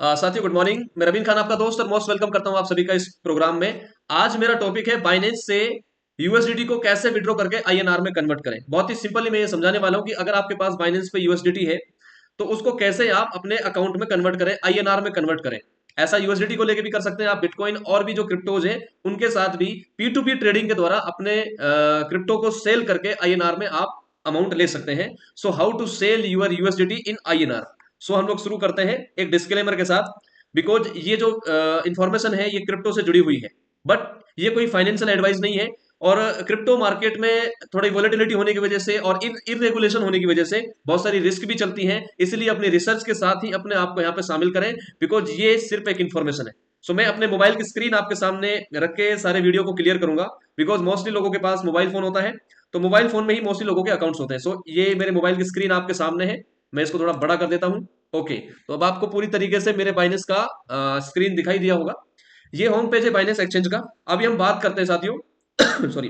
साथियों good morning. मैं रवीन खान आपका दोस्त और मोस्ट वेलकम करता हूं आप सभी का इस प्रोग्राम में। आज मेरा टॉपिक है बाइनेंस से यूएसडीटी को कैसे विड्रॉ करके आईएनआर में कन्वर्ट करें। बहुत ही सिंपली मैं ये समझाने वाला हूं कि अगर आपके पास बाइनेंस पे यूएसडीटी है तो उसको कैसे आप अपने अकाउंट में कन्वर्ट करें, आईएनआर में कन्वर्ट करें। ऐसा यूएसडीटी को लेके भी कर सकते हैं आप, बिटकॉइन और भी जो क्रिप्टोज हैं उनके साथ भी पी टू पी ट्रेडिंग के द्वारा अपने क्रिप्टो को सेल करके आईएनआर में आप अमाउंट ले सकते हैं। So how to sell your USDT in INR. So हम लोग शुरू करते हैं एक डिस्क्लेमर के साथ, बिकॉज ये जो इंफॉर्मेशन है ये क्रिप्टो से जुड़ी हुई है, बट ये कोई फाइनेंशियल एडवाइस नहीं है। और क्रिप्टो मार्केट में थोड़ी वोलेटिलिटी होने की वजह से और इरेगुलेशन होने की वजह से बहुत सारी रिस्क भी चलती हैं, इसलिए अपनी रिसर्च के साथ ही अपने आप को यहाँ पे शामिल करें, बिकॉज ये सिर्फ एक इन्फॉर्मेशन है। सो मैं अपने मोबाइल की स्क्रीन आपके सामने रख के सारे वीडियो को क्लियर करूंगा, बिकॉज मोस्टली लोगों के पास मोबाइल फोन होता है, तो मोबाइल फोन में ही मोस्टली लोगों के अकाउंट्स होते हैं। सो ये मेरे मोबाइल की स्क्रीन आपके सामने है, मैं इसको थोड़ा बड़ा कर देता हूँ। ओके, तो अब आपको पूरी तरीके से मेरे बाइनेंस का स्क्रीन दिखाई दिया होगा। ये होम पेज है बाइनेंस एक्सचेंज का। अभी हम बात करते हैं साथियों सॉरी,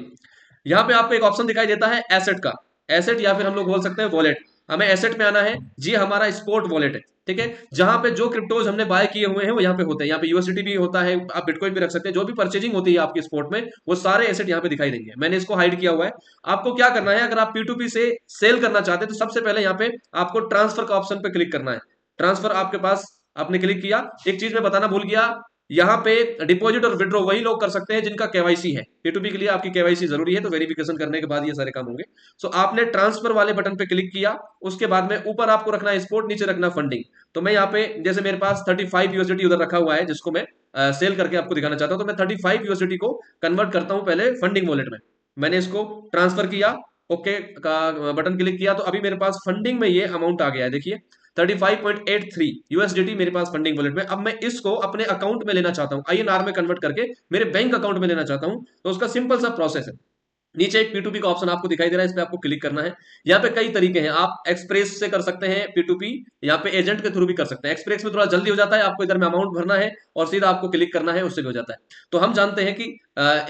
यहाँ पे आपको एक ऑप्शन दिखाई देता है एसेट का। एसेट या फिर हम लोग बोल सकते हैं वॉलेट। हमें एसेट में आना है जी, हमारा स्पोर्ट वॉलेट है, ठीक है, जहां पे जो क्रिप्टोज हमने बाय किए हुए हैं वो यहाँ पे होते हैं। यहाँ पे यूएसडीटी भी होता है, आप बिटकॉइन भी रख सकते हैं, जो भी परचेजिंग होती है आपकी स्पोर्ट में वो सारे एसेट यहाँ पे दिखाई देंगे। मैंने इसको हाइड किया हुआ है। आपको क्या करना है, अगर आप P2P से सेल करना चाहते हैं तो सबसे पहले यहाँ पे आपको ट्रांसफर का ऑप्शन पे क्लिक करना है। ट्रांसफर आपके पास, आपने क्लिक किया। एक चीज मैं बताना भूल गया, यहाँ पे डिपॉजिट और विड्रॉ वही लोग कर सकते हैं जिनका केवाईसी है। P2P के लिए आपकी केवाईसी जरूरी है, तो वेरिफिकेशन करने के बाद ये सारे काम होंगे। सो आपने ट्रांसफर वाले बटन पे क्लिक किया, उसके बाद में ऊपर आपको रखना है स्पोर्ट, नीचे रखना फंडिंग। तो मैं यहाँ पे जैसे मेरे पास 35 यूएसडीटी उधर रखा हुआ है जिसको मैं सेल करके आपको दिखाना चाहता हूँ, तो मैं 35 यूएसडीटी को कन्वर्ट करता हूँ पहले फंडिंग वॉलेट में। मैंने इसको ट्रांसफर किया, ओके का बटन क्लिक किया, तो अभी मेरे पास फंडिंग में ये अमाउंट आ गया है। देखिए 35.83 यूएसडीटी मेरे पास फंडिंग वॉलेट में। अब मैं इसको अपने अकाउंट में लेना चाहता हूं, आईएनआर में कन्वर्ट करके मेरे बैंक अकाउंट में लेना चाहता हूं, तो उसका सिंपल सा प्रोसेस है। नीचे एक P2P का ऑप्शन आपको दिखाई दे रहा है, इस पे आपको क्लिक करना है। यहाँ पे कई तरीके हैं, आप एक्सप्रेस से कर सकते हैं P2P, यहाँ पे एजेंट के थ्रू भी कर सकते हैं। एक्सप्रेस में थोड़ा जल्दी हो जाता है, आपको इधर में अमाउंट भरना है और सीधा आपको क्लिक करना है, उससे भी हो जाता है। तो हम जानते हैं कि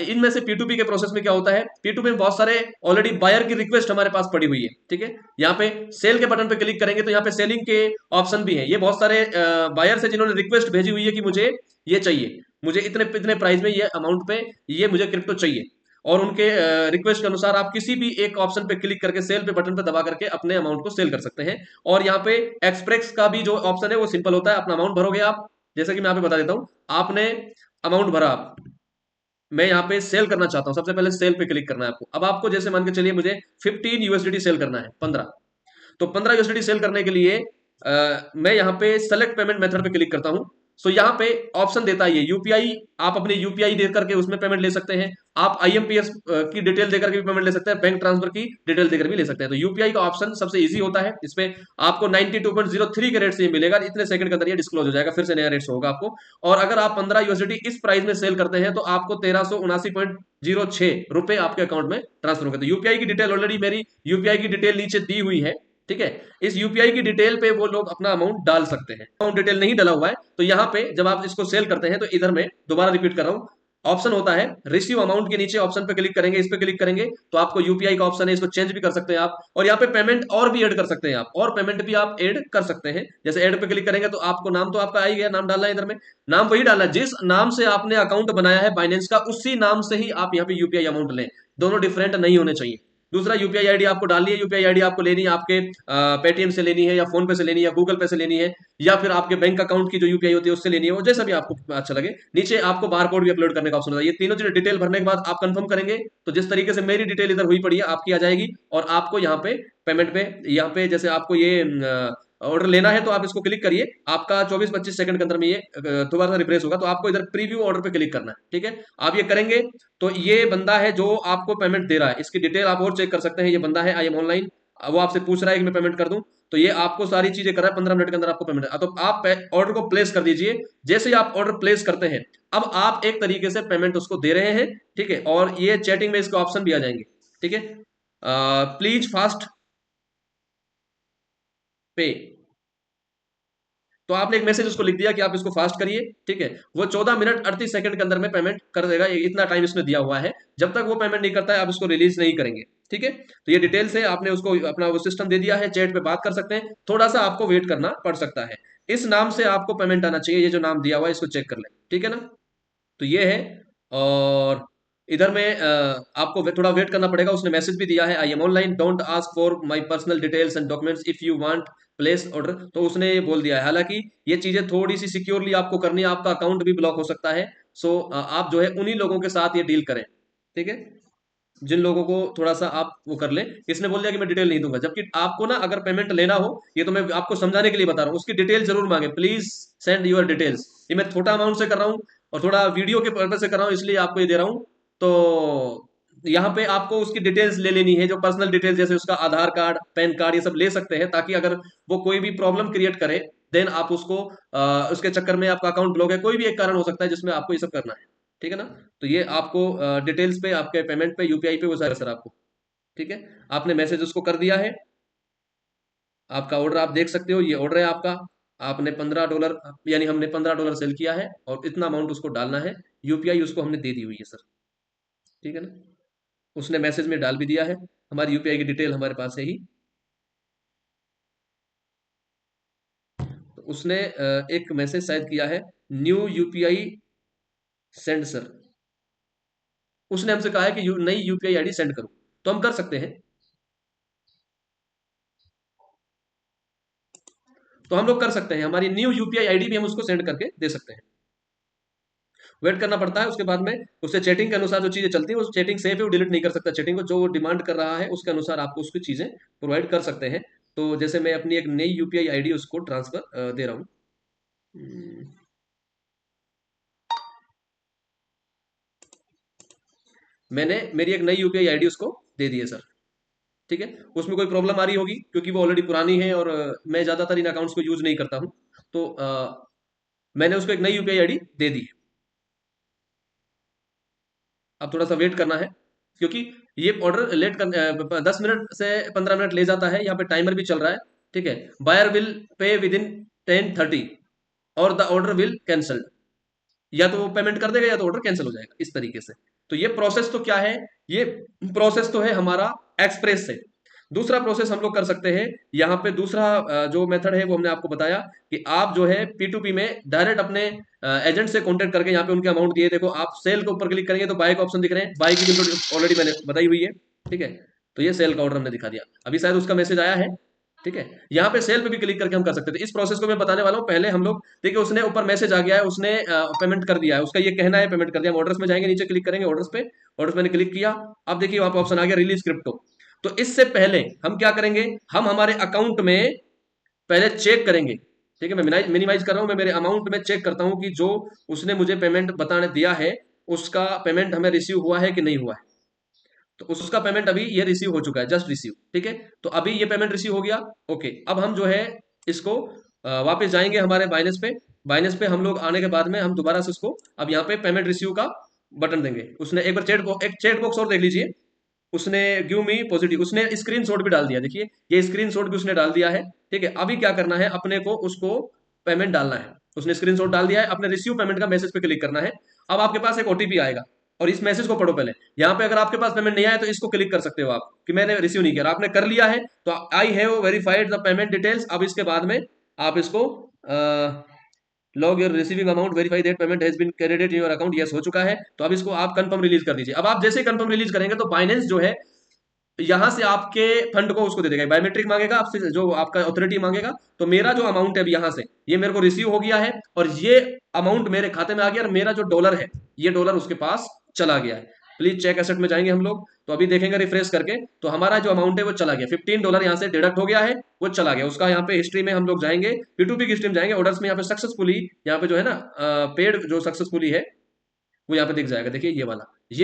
इनमें से P2P के प्रोसेस में क्या होता है। P2P में बहुत सारे ऑलरेडी बायर की रिक्वेस्ट हमारे पास पड़ी हुई है, ठीक है। यहाँ पे सेल के बटन पे क्लिक करेंगे तो यहाँ पे सेलिंग के ऑप्शन भी है। ये बहुत सारे बायर है जिन्होंने रिक्वेस्ट भेजी हुई है कि मुझे ये चाहिए, मुझे इतने इतने प्राइस में ये अमाउंट पे ये मुझे क्रिप्टो चाहिए, और उनके रिक्वेस्ट के अनुसार आप किसी भी एक ऑप्शन पे क्लिक करके सेल पे बटन पे दबा करके अपने अमाउंट को सेल कर सकते हैं। और यहाँ पे एक्सप्रेस का भी जो ऑप्शन है वो सिंपल होता है, अपना अमाउंट भरोगे आप, जैसे कि मैं यहाँ पे बता देता हूँ। आपने अमाउंट भरा, मैं यहाँ पे सेल करना चाहता हूँ, सबसे पहले सेल पे क्लिक करना है आपको। अब आपको जैसे मान के चलिए मुझे 15 यूएसडीटी सेल करना है, 15, तो 15 यूएसडीटी सेल करने के लिए मैं यहाँ पे सेलेक्ट पेमेंट मेथड पे क्लिक करता हूँ। सो यहाँ पे ऑप्शन देता है ये यूपीआई, आप अपने यूपीआई दे करके उसमें पेमेंट ले सकते हैं। आप आईएमपीएस की डिटेल देकर के भी पेमेंट ले सकते हैं, बैंक ट्रांसफर की डिटेल देकर भी ले सकते हैं। तो यूपीआई का ऑप्शन सबसे इजी होता है, इसमें आपको 92.03 के रेट से मिलेगा, इतने सेकंड के अंदर ये डिस्क्लोज हो जाएगा, फिर से नया रेट होगा आपको। और अगर आप 15 यूएसडीटी इस प्राइस में सेल करते हैं तो आपको 1379.06 रुपए आपके अकाउंट में ट्रांसफर होगा। तो यूपीआई की डिटेल ऑलरेडी मेरी यूपीआई की डिटेल नीचे दी हुई है, ठीक है। इस यूपीआई की डिटेल पे वो लोग अपना अमाउंट डाल सकते हैं। अमाउंट डिटेल नहीं डाला हुआ है तो यहाँ पे जब आप इसको सेल करते हैं तो इधर में दोबारा रिपीट कर रहा हूँ, ऑप्शन होता है रिसीव अमाउंट के नीचे ऑप्शन पे क्लिक करेंगे, इस पे क्लिक करेंगे तो आपको यूपीआई का ऑप्शन है, इसको चेंज भी कर सकते हैं आप। और यहाँ पे पेमेंट और भी ऐड कर सकते हैं आप, और पेमेंट भी आप ऐड कर सकते हैं। जैसे ऐड पे क्लिक करेंगे तो आपको नाम तो आपका आ ही गया, नाम डालना है इधर में, नाम वही डालना है जिस नाम से आपने अकाउंट बनाया है बाइनेंस का, उसी नाम से ही आप यहाँ पे यूपीआई अमाउंट लें, दोनों डिफरेंट नहीं होने चाहिए। दूसरा यूपीआई आईडी आपको डालनी है, यूपीआई आईडी आपको लेनी है आपके पेटीएम से लेनी है, या फोन पे से लेनी है, या गूगल पे से लेनी है, या फिर आपके बैंक अकाउंट की जो यूपीआई होती है उससे लेनी है, वो जैसा भी आपको अच्छा लगे। नीचे आपको बार कोड भी अपलोड करने का ऑप्शन होता है। ये तीनों चीजें डिटेल भरने के बाद आप कंफर्म करेंगे तो जिस तरीके से मेरी डिटेल इधर हुई पड़ी है आपकी आ जाएगी, और आपको यहाँ पे पेमेंट पे, यहाँ पे जैसे आपको ये ऑर्डर लेना है तो आप इसको क्लिक करिए, आपका 24-25 सेकंड के अंदर में ये दोबारा सा रिफ्रेश होगा, तो आपको इधर प्रीव्यू ऑर्डर पे क्लिक करना है, ठीक है। आप ये करेंगे तो ये बंदा है जो आपको पेमेंट दे रहा है, इसकी डिटेल आप और चेक कर सकते हैं। ये बंदा है आई एम ऑनलाइन, वो आपसे पूछ रहा है कि मैं पेमेंट कर दूं, तो ये आपको सारी चीजें कर रहा है, 15 मिनट के अंदर आपको पेमेंट। तो आप ऑर्डर को प्लेस कर दीजिए। जैसे ही आप ऑर्डर प्लेस करते हैं अब आप एक तरीके से पेमेंट उसको दे रहे हैं, ठीक है। और ये चैटिंग में इसके ऑप्शन भी आ जाएंगे, ठीक है। प्लीज फास्ट पे, तो आपने एक मैसेज उसको लिख दिया कि आप इसको फास्ट करिए, ठीक है। वो 14 मिनट 38 सेकंड के अंदर में पेमेंट कर देगा, इतना टाइम इसमें दिया हुआ है। जब तक वो पेमेंट नहीं करता है आप इसको रिलीज नहीं करेंगे, ठीक है। तो ये डिटेल से आपने उसको अपना वो सिस्टम दे दिया है, चैट पे बात कर सकते हैं, थोड़ा सा आपको वेट करना पड़ सकता है। इस नाम से आपको पेमेंट आना चाहिए, ये जो नाम दिया हुआ है इसको चेक कर ले, ठीक है ना। तो ये है। और इधर में आपको थोड़ा वेट करना पड़ेगा। उसने मैसेज भी दिया है, I am online, don't ask for my personal details and documents if you want place order. तो उसने ये बोल दिया है, हालांकि ये चीजें थोड़ी सी सिक्योरली आपको करनी है, आपका अकाउंट भी ब्लॉक हो सकता है। सो आप जो है उन्हीं लोगों के साथ ये डील करें, ठीक है, जिन लोगों को थोड़ा सा आप वो कर लें। इसने बोल दिया कि मैं डिटेल नहीं दूंगा, जबकि आपको ना अगर पेमेंट लेना हो, ये तो मैं आपको समझाने के लिए बता रहा हूँ, उसकी डिटेल जरूर मांगे, प्लीज सेंड यूर डिटेल्स। ये मैं छोटा अमाउंट से कर रहा हूँ और थोड़ा वीडियो के पर्पज से कर रहा हूँ, इसलिए आपको ये दे रहा हूँ। तो यहाँ पे आपको उसकी डिटेल्स ले लेनी है, जो पर्सनल डिटेल्स जैसे उसका आधार कार्ड, पैन कार्ड, ये सब ले सकते हैं, ताकि अगर वो कोई भी प्रॉब्लम क्रिएट करे देन आप उसको उसके चक्कर में आपका अकाउंट ब्लॉक है, कोई भी एक कारण हो सकता है जिसमें आपको ये सब करना है, ठीक है ना। तो ये आपको डिटेल्स पे, आपके पेमेंट पे, यूपीआई पे वो सारा सर आपको, ठीक है। आपने मैसेज उसको कर दिया है, आपका ऑर्डर आप देख सकते हो, ये ऑर्डर है आपका। आपने $15, यानी हमने $15 सेल किया है और इतना अमाउंट उसको डालना है। यूपीआई उसको हमने दे दी हुई है सर, ठीक है ना। उसने मैसेज में डाल भी दिया है, हमारी यूपीआई की डिटेल हमारे पास है ही। तो उसने एक मैसेज शायद किया है, न्यू यूपीआई सेंड सर। उसने हमसे कहा है कि नई यूपीआई आईडी सेंड करो, तो हम कर सकते हैं। तो हम लोग कर सकते हैं, हमारी न्यू यूपीआई आईडी भी हम उसको सेंड करके दे सकते हैं। वेट करना पड़ता है, उसके बाद में उससे चैटिंग के अनुसार जो चीजें चलती है, वो चैटिंग सेफ है, वो डिलीट नहीं कर सकता चैटिंग को। जो वो डिमांड कर रहा है उसके अनुसार आपको उसकी चीजें प्रोवाइड कर सकते हैं। तो जैसे मैं अपनी एक नई यूपीआई आईडी उसको ट्रांसफर दे रहा हूँ। हम्म, मैंने मेरी एक नई यूपीआई आईडी उसको दे दी है सर, ठीक है। उसमें कोई प्रॉब्लम आ रही होगी क्योंकि वो ऑलरेडी पुरानी है और मैं ज्यादातर इन अकाउंट्स को यूज नहीं करता हूँ। तो मैंने उसको एक नई यूपीआई आईडी दे दी है। अब थोड़ा सा वेट करना है, क्योंकि ये ऑर्डर लेट कर 10 मिनट से 15 मिनट ले जाता है, यहाँ पे टाइमर भी चल रहा है, ठीक है। Buyer will pay within 10:30 और द ऑर्डर विल कैंसल्ड। या तो वो पेमेंट कर देगा या तो ऑर्डर कैंसिल हो जाएगा, इस तरीके से। तो ये प्रोसेस तो क्या है, ये प्रोसेस तो है हमारा एक्सप्रेस से। दूसरा प्रोसेस हम लोग कर सकते हैं, यहाँ पे दूसरा जो मेथड है वो हमने आपको बताया कि आप जो है P2P में डायरेक्ट अपने एजेंट से कांटेक्ट करके, यहाँ पे उनके अमाउंट दिए, देखो आप सेल के ऊपर क्लिक करेंगे तो बाय का ऑप्शन दिख रहे हैं, बाय की ऑलरेडी मैंने बताई हुई है, ठीक है। तो ये सेल का ऑर्डर हमने दिखा दिया, अभी शायद उसका मैसेज आया है, ठीक है। यहाँ पे सेल पे भी क्लिक करके हम कर सकते थे। इस प्रोसेस को मैं बताने वाला हूँ, पहले हम लोग, देखिए उसने ऊपर मैसेज आ गया है, उसने पेमेंट कर दिया है, उसका ये कहना है पेमेंट कर दिया। हम ऑर्डर्स में जाएंगे, नीचे क्लिक करेंगे ऑर्डर्स पे, ऑर्डर्स मैंने क्लिक किया। अब देखिए वहां पे ऑप्शन आ गया रिलीज क्रिप्टो। तो इससे पहले हम क्या करेंगे, हम हमारे अकाउंट में पहले चेक करेंगे, ठीक है। मैं मिनिमाइज कर रहा हूं, मैं मेरे अमाउंट में चेक करता हूं कि जो उसने मुझे पेमेंट बताने दिया है उसका पेमेंट हमें रिसीव हुआ है कि नहीं हुआ है। तो उसका पेमेंट अभी ये रिसीव हो चुका है, जस्ट रिसीव, ठीक है। तो अभी ये पेमेंट रिसीव हो गया, ओके। अब हम जो है इसको वापस जाएंगे हमारे बाइनेंस पे। बाइनेंस पे हम लोग आने के बाद में हम दोबारा से उसको अब यहाँ पे पेमेंट रिसीव का बटन देंगे। उसने एक बार एक चैट बॉक्स और देख लीजिए, उसने गिव मी पॉजिटिव, उसने स्क्रीनशॉट भी डाल दिया, देखिए ये स्क्रीनशॉट भी उसने डाल दिया है, ठीक है। अभी क्या करना है, अपने को उसको पेमेंट डालना है। उसने स्क्रीनशॉट डाल दिया है, अपने रिसीव पेमेंट का मैसेज पे क्लिक करना है। अब आपके पास एक ओटीपी आएगा और इस मैसेज को पढ़ो पहले। यहाँ पे अगर आपके पास पेमेंट नहीं आया तो इसको क्लिक कर सकते हो आप कि मैंने रिसीव नहीं किया। आपने कर लिया है तो I have verified the payment details. अब इसके बाद में आप इसको log your receiving amount, verify that payment has been credited in your account, yes हो चुका है। तो अब इसको आप कंफर्म रिलीज कर दीजिए। अब आप जैसे ही कंफर्म रिलीज करेंगे तो बाइनेंस जो है यहां से आपके फंड को उसको दे देगा, बायोमेट्रिक मांगेगा आपसे, जो आपका ऑथोरिटी मांगेगा। तो मेरा जो अमाउंट है अभी यहां से ये मेरे को रिसीव हो गया है और ये अमाउंट मेरे खाते में आ गया और मेरा जो डॉलर है ये डॉलर उसके पास चला गया है। प्लीज चेक एसेट में जाएंगे हम लोग, तो अभी देखेंगे रिफ्रेश करके तो हमारा जो अमाउंट है वो चला गया, $15 यहाँ से डिडक्ट हो गया है, वो चला गया। उसका यहाँ पे हिस्ट्री में हम लोग जाएंगे, P2P की स्ट्रीम जाएंगे, ऑर्डर्स में यहाँ पे सक्सेसफुली, यहाँ पे जो है ना पेड जो सक्सेसफुली है वो यहाँ पे दिख जाएगा। देखिए ये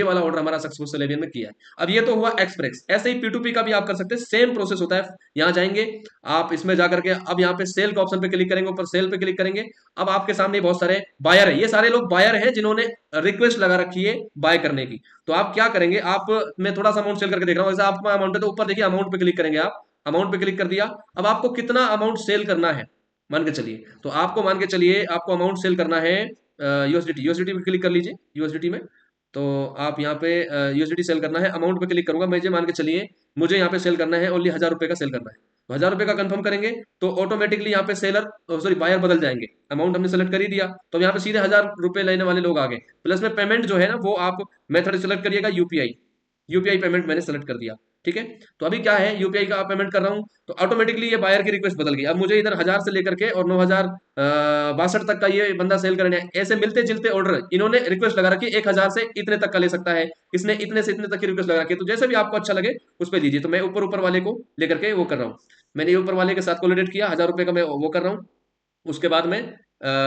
वाला ऑर्डर हमारा सक्सेसफुल सेलेबियन में किया है। अब ये तो हुआ एक्सप्रेस। ऐसे ही P2P का भी आप कर सकते हैं, सेम प्रोसेस होता है। यहाँ जाएंगे आप, इसमें जाकर के अब यहाँ पे सेल का ऑप्शन पे क्लिक करेंगे, ऊपर सेल पे क्लिक करेंगे। अब आपके सामने बहुत सारे बायर है, ये सारे लोग बायर हैं जिन्होंने रिक्वेस्ट लगा रखी है बाय करने की। तो आप क्या करेंगे, आप, मैं थोड़ा सा अमाउंट सेल करके देख रहा हूँ, जैसे आपका अमाउंट है तो ऊपर देखिए अमाउंट पे क्लिक करेंगे आप, अमाउंट पे क्लिक कर दिया। अब आपको कितना अमाउंट सेल करना है मान के चलिए, तो आपको मान के चलिए आपको अमाउंट सेल करना है यूएसडीटी पे क्लिक कर लीजिए, यूएसडीटी में। तो आप यहाँ पे यूएसडीटी सेल करना है, अमाउंट पे क्लिक करूंगा, मुझे मान के चलिए मुझे यहाँ पे सेल करना है ओनली $1000 का सेल करना है। तो 1000 रुपए का कंफर्म करेंगे तो ऑटोमेटिकली यहाँ पे सेलर सॉरी बायर बदल जाएंगे। अमाउंट हमने सेलेक्ट कर ही दिया, तो यहाँ पे सीधे 1000 रुपए लेने वाले लोग आ गए। प्लस में पेमेंट जो है ना वो आप मेथड सेलेक्ट करिएगा यूपीआई। यूपीआई पेमेंट मैंने सेलेक्ट कर दिया, ठीक है। तो अभी क्या है, यूपीआई का पेमेंट कर रहा हूँ तो ऑटोमेटिकली ये बायर की रिक्वेस्ट बदल गई। अब मुझे इधर 1000 से लेकर के और 9062 तक का ये बंदा सेल करने है। ऐसे मिलते जुलते ऑर्डर इन्होंने रिक्वेस्ट लगा रखी, 1000 से इतने तक का ले सकता है, इसने इतने से इतने तक की रिक्वेस्ट लगा रखी है। तो जैसे भी आपको अच्छा लगे उस पर दीजिए। तो मैं ऊपर ऊपर वाले को लेकर के वो कर रहा हूँ। मैंने ये ऊपर वाले के साथ कोलिडेट किया, 1000 रुपए का मैं वो कर रहा हूँ। उसके बाद में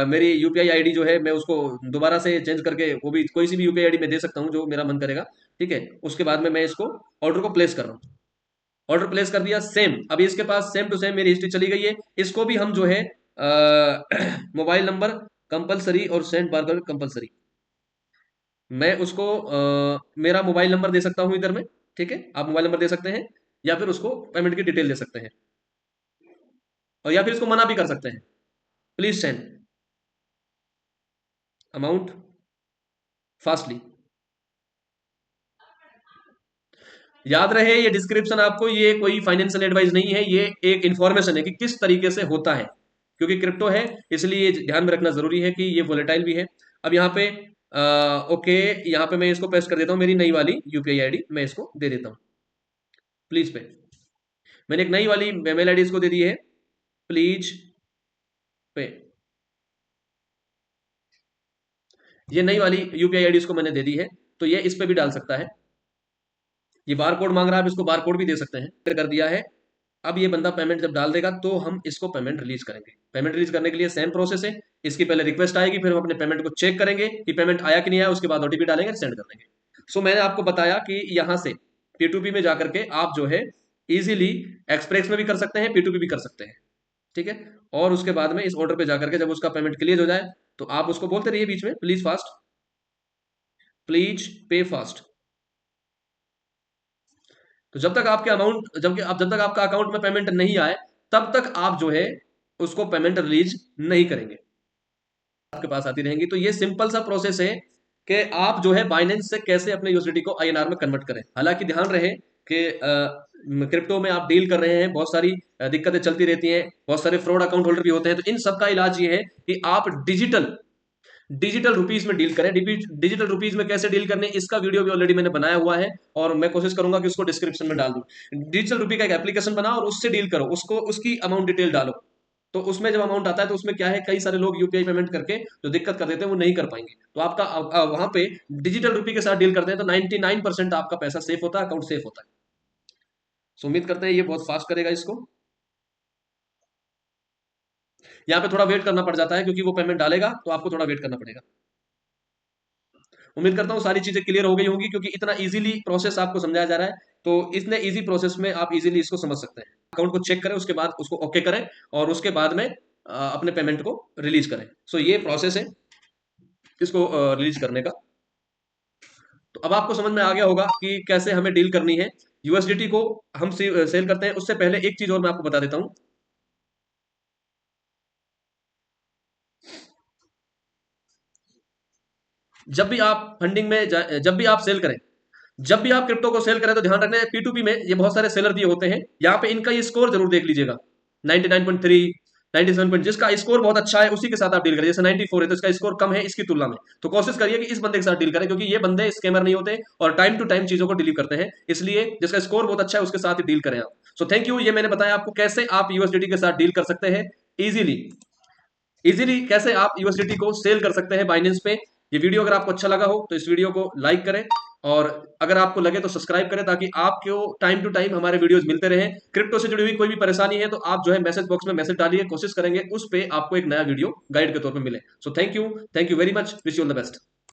मेरी यूपीआई आईडी जो है मैं उसको दोबारा से चेंज करके वो भी कोई सी भी यूपीआई आईडी मैं दे सकता हूँ जो मेरा मन करेगा, ठीक है। उसके बाद में मैं इसको ऑर्डर को प्लेस कर रहा हूँ। ऑर्डर प्लेस कर दिया, सेम अभी इसके पास सेम टू सेम मेरी हिस्ट्री चली गई है। इसको भी हम जो है मोबाइल नंबर कंपलसरी और सेंड बारकोड कंपलसरी, मैं उसको मेरा मोबाइल नंबर दे सकता हूं इधर में, ठीक है। आप मोबाइल नंबर दे सकते हैं या फिर उसको पेमेंट की डिटेल दे सकते हैं, और या फिर इसको मना भी कर सकते हैं। Please send amount fastly. याद रहे ये डिस्क्रिप्शन आपको, ये कोई फाइनेंशियल एडवाइस नहीं है, ये एक इंफॉर्मेशन है कि किस तरीके से होता है। क्योंकि क्रिप्टो है इसलिए ध्यान में रखना जरूरी है कि ये वोलेटाइल भी है। अब यहाँ पे ओके, यहाँ पे मैं इसको पेस्ट कर देता हूँ, मेरी नई वाली यूपीआई आईडी मैं इसको दे देता हूँ। प्लीज पे मैंने एक नई वाली मेल आईडी इसको दे दी है, प्लीज पे। ये नई वाली यूपीआई आईडी इसको मैंने दे दी है, तो ये इस पे भी डाल सकता है। ये बार कोड मांग रहा है, आप इसको बार कोड भी दे सकते हैं। कर दिया है। अब ये बंदा पेमेंट जब डाल देगा तो हम इसको पेमेंट रिलीज करेंगे। पेमेंट रिलीज करने के लिए सेम प्रोसेस है, इसकी पहले रिक्वेस्ट आएगी, फिर हम अपने पेमेंट को चेक करेंगे कि पेमेंट आया कि नहीं आया, उसके बाद ओटीपी डालेंगे, सेंड कर देंगे। सो मैंने आपको बताया कि यहाँ से P2P में जाकर के आप जो है इजीली एक्सप्रेस में भी कर सकते हैं, P2P भी कर सकते हैं, ठीक है। और उसके बाद में इस ऑर्डर पे जाकर के जब उसका पेमेंट क्लियर हो जाए तो आप उसको बोलते रहिए बीच में, please fast, please pay fast. तो जब तक आपके अमाउंट जब तक आपका अकाउंट में पेमेंट नहीं आए तब तक आप जो है उसको पेमेंट रिलीज नहीं करेंगे, आपके पास आती रहेंगी। तो ये सिंपल सा प्रोसेस है कि आप जो है बाइनेंस से कैसे अपने यूएसडीटी को आईएनआर में कन्वर्ट करें। हालांकि ध्यान रहे कि क्रिप्टो में आप डील कर रहे हैं, बहुत सारी दिक्कतें चलती रहती हैं, बहुत सारे फ्रॉड अकाउंट होल्डर भी होते हैं। तो इन सब का इलाज ये है कि आप डिजिटल डिजिटल रुपीज में डील करें। डिजिटल रुपीज में कैसे डील करने, इसका वीडियो भी ऑलरेडी मैंने बनाया हुआ है और मैं कोशिश करूंगा कि उसको डिस्क्रिप्शन में डाल दूं। डिजिटल रुपी का एक एप्लीकेशन बनाओ और उससे डील करो, उसको उसकी अमाउंट डिटेल डालो। तो उसमें जब अमाउंट आता है तो उसमें क्या है, कई सारे लोग यूपीआई पेमेंट करके जो दिक्कत कर देते हैं वो नहीं कर पाएंगे। तो आपका वहां पे डिजिटल रुपी के साथ डील करते हैं तो 99% आपका पैसा सेफ होता है, अकाउंट सेफ होता है। सो उम्मीद करते हैं ये बहुत फास्ट करेगा इसको। यहाँ पे थोड़ा वेट करना पड़ जाता है क्योंकि वो पेमेंट डालेगा तो आपको थोड़ा वेट करना पड़ेगा। उम्मीद करता हूँ सारी चीजें क्लियर हो गई होंगी, क्योंकि इतना इजीली प्रोसेस आपको समझाया जा रहा है। तो इतने इजी प्रोसेस में आप इजीली इसको समझ सकते हैं। अकाउंट को चेक करें, उसके बाद उसको ओके करें और उसके बाद में अपने पेमेंट को रिलीज करें। सो ये प्रोसेस है इसको रिलीज करने का। तो अब आपको समझ में आ गया होगा कि कैसे हमें डील करनी है। यूएसडीटी को हम सेल करते हैं, उससे पहले एक चीज और मैं आपको बता देता हूं। जब भी आप फंडिंग में जब भी आप सेल करें, जब भी आप क्रिप्टो को सेल करें तो ध्यान रखना है P2P में ये बहुत सारे सेलर दिए होते हैं, यहाँ पे इनका ये स्कोर जरूर देख लीजिएगा। 99.3, 97 पॉइंट, जिसका स्कोर बहुत अच्छा है उसी के साथ आप डील करें। जैसे 94 है तो इसका स्कोर कम है इसकी तुलना में, तो कोशिश करिए कि इस बंदे के साथ डील करें, क्योंकि ये बंदे स्कैमर नहीं होते और टाइम टू टाइम चीजों को डिलीव करते हैं। इसलिए जिसका स्कोर बहुत अच्छा है उसके साथ ही डील करें आप। सो थैंक यू, ये मैंने बताया आपको कैसे आप यूएसडीटी के साथ डील कर सकते हैं इजीली। इजीली कैसे आप यूएसडीटी को सेल कर सकते हैं बाइनेंस पे। ये वीडियो अगर आपको अच्छा लगा हो तो इस वीडियो को लाइक करें, और अगर आपको लगे तो सब्सक्राइब करें, ताकि आपको टाइम टू टाइम हमारे वीडियोस मिलते रहें। क्रिप्टो से जुड़ी हुई कोई भी परेशानी है तो आप जो है मैसेज बॉक्स में मैसेज डालिए, कोशिश करेंगे उस पे आपको एक नया वीडियो गाइड के तौर पे मिले। So thank you very much, wish you all the best.